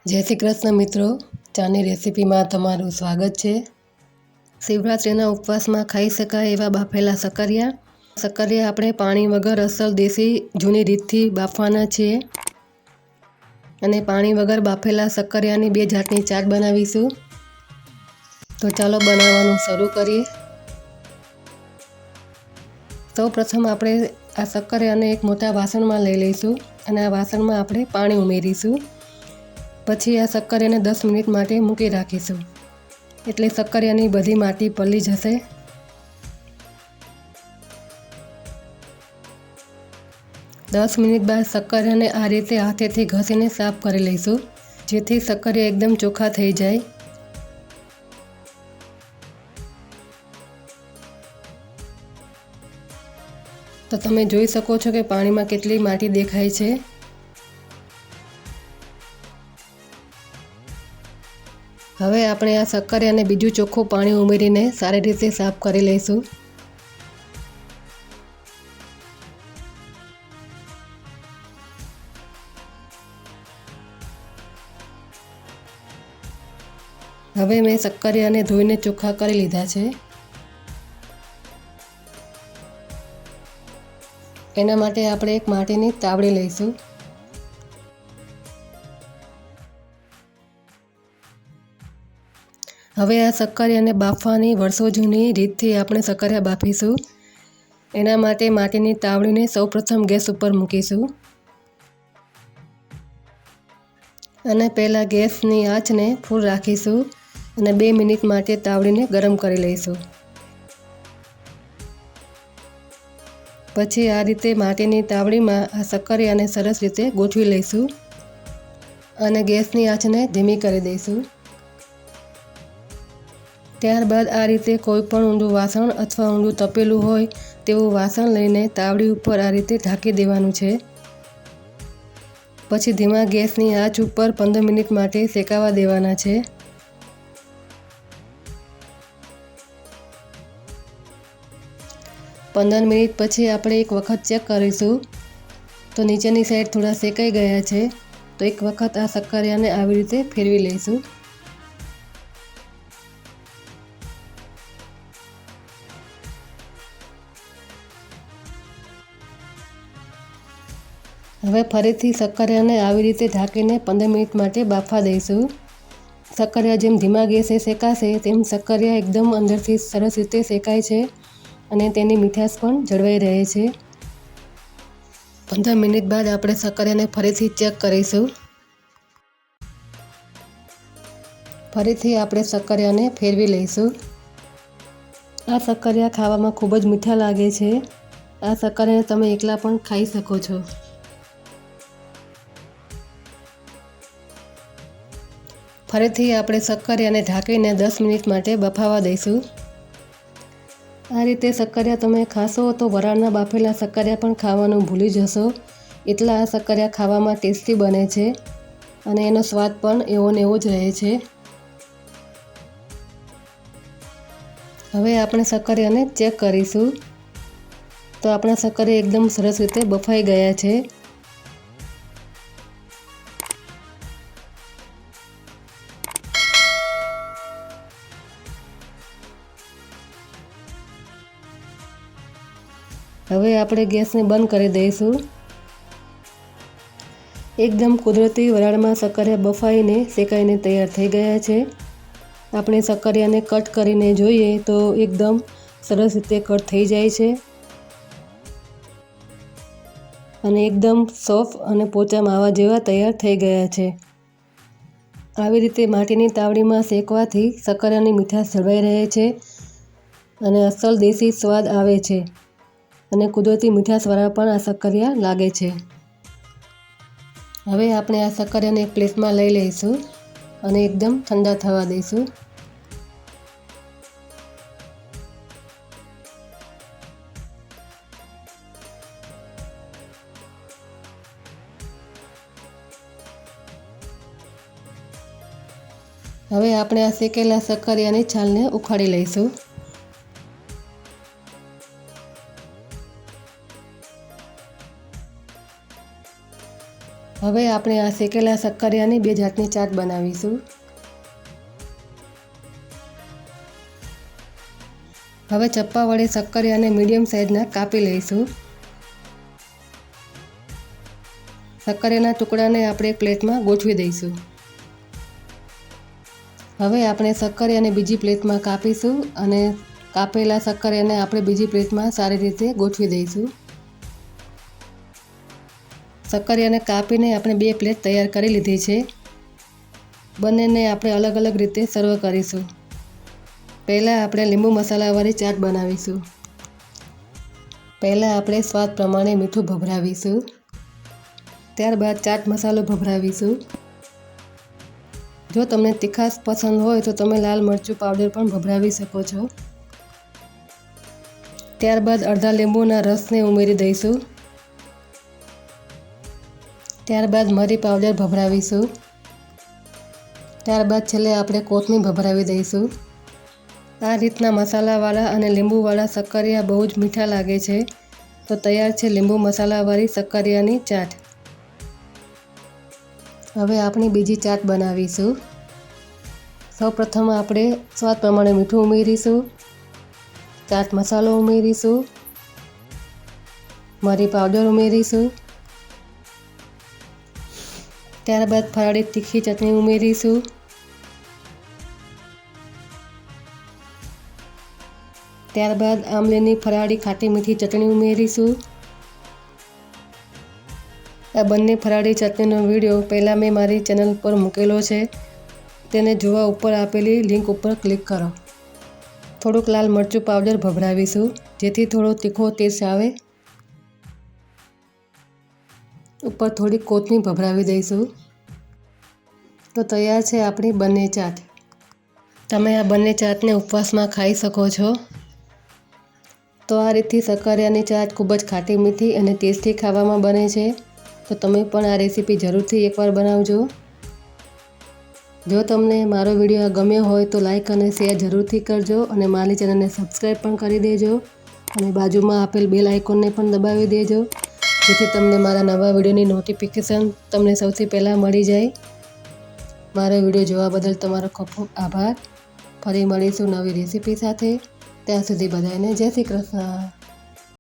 જય શ્રી કૃષ્ણ મિત્રો, ચાની રેસીપીમાં તમારું સ્વાગત છે। શિવરાત્રિના ઉપવાસમાં ખાઈ શકાય એવા બાફેલા સક્કરિયા। આપણે પાણી વગર અસલ દેશી જૂની રીતથી બાફવાના છીએ અને પાણી વગર બાફેલા સક્કરિયાની 2 જાતની ચાટ બનાવીશું। તો ચાલો બનાવવાનું શરૂ કરીએ। સૌપ્રથમ આપણે આ સક્કરિયાને એક મોટા વાસણમાં લઈ લઈશું અને આ વાસણમાં આપણે પાણી ઉમેરીશું। પછી આ સક્કરિયાને 10 મિનિટ માટે મૂકી રાખીશું, એટલે સક્કરિયાની બધી માટી પલળી જશે। દસ મિનિટ બાદ સક્કરિયાને આ રીતે હાથેથી ઘસીને સાફ કરી લઈશું, જેથી સક્કરિયા એકદમ ચોખ્ખા થઈ જાય। તો તમે જોઈ શકો છો કે પાણીમાં કેટલી માટી દેખાય છે। હવે આપણે આ સક્કરિયાને બીજું ચોખ્ખું પાણી ઉમેરીને સારી રીતે સાફ કરી લઈશું। હવે મેં સક્કરિયાને ધોઈને ચોખ્ખા કરી લીધા છે। એના માટે આપણે એક માટીની તાવડી લઈશું। હવે આ સક્કરિયાને બાફવાની વર્ષો જૂની રીતથી આપણે સક્કરિયા બાફીશું। એના માટે માટીની તાવડીને સૌપ્રથમ ગેસ ઉપર મૂકીશું અને પહેલાં ગેસની આંચને ફૂલ રાખીશું અને 2 મિનિટ માટે તાવડીને ગરમ કરી લઈશું। પછી આ રીતે માટીની તાવડીમાં આ સક્કરિયાને સરસ રીતે ગોઠવી લઈશું અને ગેસની આંચને ધીમી કરી દઈશું। ત્યારબાદ આ રીતે કોઈ પણ ઊંડું વાસણ અથવા ઊંડું તપેલું હોય તેવું વાસણ લઈને તાવડી ઉપર આ રીતે ઢાંકી દેવાનું છે। પછી ધીમા ગેસની આંચ ઉપર 15 મિનિટ માટે શેકાવા દેવાના છે। પંદર મિનિટ પછી આપણે એક વખત ચેક કરીશું તો નીચેની સાઈડ થોડા શેકાઈ ગયા છે, તો એક વખત આ સક્કરિયાને આવી રીતે ફેરવી લઈશું। હવે ફરીથી સક્કરિયાને આવી રીતે ઢાંકીને 15 મિનિટ માટે બાફવા દઈશું। સક્કરિયા જેમ ધીમા ગેસે શેકાશે તેમ સક્કરિયા એકદમ અંદરથી સરસ રીતે શેકાય છે અને તેની મીઠાશ પણ જળવાઈ રહે છે। 15 મિનિટ બાદ આપણે સક્કરિયાને ફરીથી ચેક કરીશું। ફરીથી આપણે સક્કરિયાને ફેરવી લઈશું। આ સક્કરિયા ખાવામાં ખૂબ જ મીઠા લાગે છે। આ સક્કરિયાને તમે એકલા પણ ખાઈ શકો છો। ફરીથી આપણે સક્કરિયાને ઢાંકીને 10 મિનિટ માટે બફાવા દઈશું। આ રીતે સક્કરિયા તમે ખાશો તો વરાળના બાફેલા સક્કરિયા પણ ખાવાનું ભૂલી જશો, એટલા આ સક્કરિયા ખાવામાં ટેસ્ટી બને છે અને એનો સ્વાદ પણ એવો ને એવો જ રહે છે। હવે આપણે સક્કરિયાને ચેક કરીશું તો આપણા સક્કરિયા એકદમ સરસ રીતે બફાઈ ગયા છે। હવે આપણે ગેસને બંધ કરી દઈશું। એકદમ કુદરતી વરાળમાં સક્કરિયા બફાઈને શેકાઈને તૈયાર થઈ ગયા છે। આપણે સક્કરિયાને કટ કરીને જોઈએ તો એકદમ સરસ રીતે કટ થઈ જાય છે અને એકદમ સોફ્ટ અને પોચા માવા જેવા તૈયાર થઈ ગયા છે। આવી રીતે માટીની તાવડીમાં શેકવાથી સક્કરિયાની મીઠાશ જળવાઈ રહે છે અને અસલ દેશી સ્વાદ આવે છે અને કુદરતી મીઠાશવાળા પણ આ સક્કરિયા લાગે છે। હવે આપણે આ સક્કરિયાને એક પ્લેટમાં લઈ લઈશું અને એકદમ ઠંડા થવા દઈશું। હવે આપણે આ શેકેલા સક્કરિયાની છાલને ઉખાડી લઈશું। હવે આપણે આ શેકેલા શક્કરિયાની 2 જાતની ચાટ બનાવીશું. હવે ચપ્પા વડે શક્કરિયાને મીડિયમ સાઇઝના કાપી લઈશું. શક્કરિયાના ટુકડાને આપણે એક પ્લેટમાં ગોઠવી દઈશું. હવે આપણે શક્કરિયાને બીજી પ્લેટમાં કાપીશું અને કાપેલા શક્કરિયાને આપણે બીજી પ્લેટમાં સારી રીતે ગોઠવી દઈશું. શક્કરિયાને કાપીને આપણે 2 પ્લેટ તૈયાર કરી લીધી છે. બંનેને આપણે અલગ અલગ રીતે સર્વ કરીશું. પહેલાં આપણે લીંબુ મસાલાવાળી ચાટ બનાવીશું. પહેલાં આપણે સ્વાદ પ્રમાણે મીઠું ભભરાવીશું. ત્યારબાદ ચાટ મસાલો ભભરાવીશું. જો તમને તીખાશ પસંદ હોય તો તમે લાલ મરચું પાવડર પણ ભભરાવી શકો છો. ત્યારબાદ અડધા લીંબુના રસને ઉમેરી દઈશું. ત્યારબાદ મરી પાવડર ભભરાવીશું. ત્યારબાદ છેલ્લે આપણે કોથમીર ભભરાવી દઈશું. આ રીતના મસાલાવાળા અને લીંબુવાળા શક્કરિયા બહુ જ મીઠા લાગે છે. તો તૈયાર છે લીંબુ મસાલાવાળી શક્કરિયાની ચાટ. હવે આપણી બીજી ચાટ બનાવીશું. સૌપ્રથમ આપણે સ્વાદ પ્રમાણે મીઠું ઉમેરીશું. ચાટ મસાલો ઉમેરીશું. મરી પાવડર ઉમેરીશું. ત્યારબાદ ફરાળી તીખી ચટણી ઉમેરીશું. ત્યારબાદ આમલીની ફરાળી ખાટી મીઠી ચટણી ઉમેરીશું. આ બંને ફરાળી ચટણીનો વિડીયો પહેલાં મેં મારી ચેનલ પર મૂકેલો છે. તેને જોવા ઉપર આપેલી લિંક ઉપર ક્લિક કરો. થોડુંક લાલ મરચું પાવડર ભભરાવીશું જેથી થોડો તીખો ટેસ્ટ આવે. ઉપર થોડી કોથમીર ભભરાવી દઈશું. તો તૈયાર છે આપણી બંને ચાટ. તમે આ બંને ચાટને ઉપવાસમાં ખાઈ શકો છો. તો આ રીતથી શક્કરિયાની ચાટ ખૂબ જ ખાટી મીઠી અને ટેસ્ટી ખાવામાં બને છે. તો તમે પણ આ રેસીપી જરૂરથી એકવાર બનાવજો. જો તમને મારો વિડીયો ગમ્યો હોય તો લાઈક અને શેર જરૂરથી કરજો અને મારી ચેનલને સબસ્ક્રાઈબ પણ કરી દેજો અને બાજુમાં આપેલ બેલ આઇકોનને પણ દબાવી દેજો જેથી તમને મારા નવા વિડીયોની નોટિફિકેશન તમને સૌથી પહેલાં મળી જાય. મારો વિડીયો જોવા બદલ તમારો ખૂબ ખૂબ આભાર. ફરી મળીશું નવી રેસીપી સાથે. ત્યાં સુધી બધાને જય શ્રી કૃષ્ણ.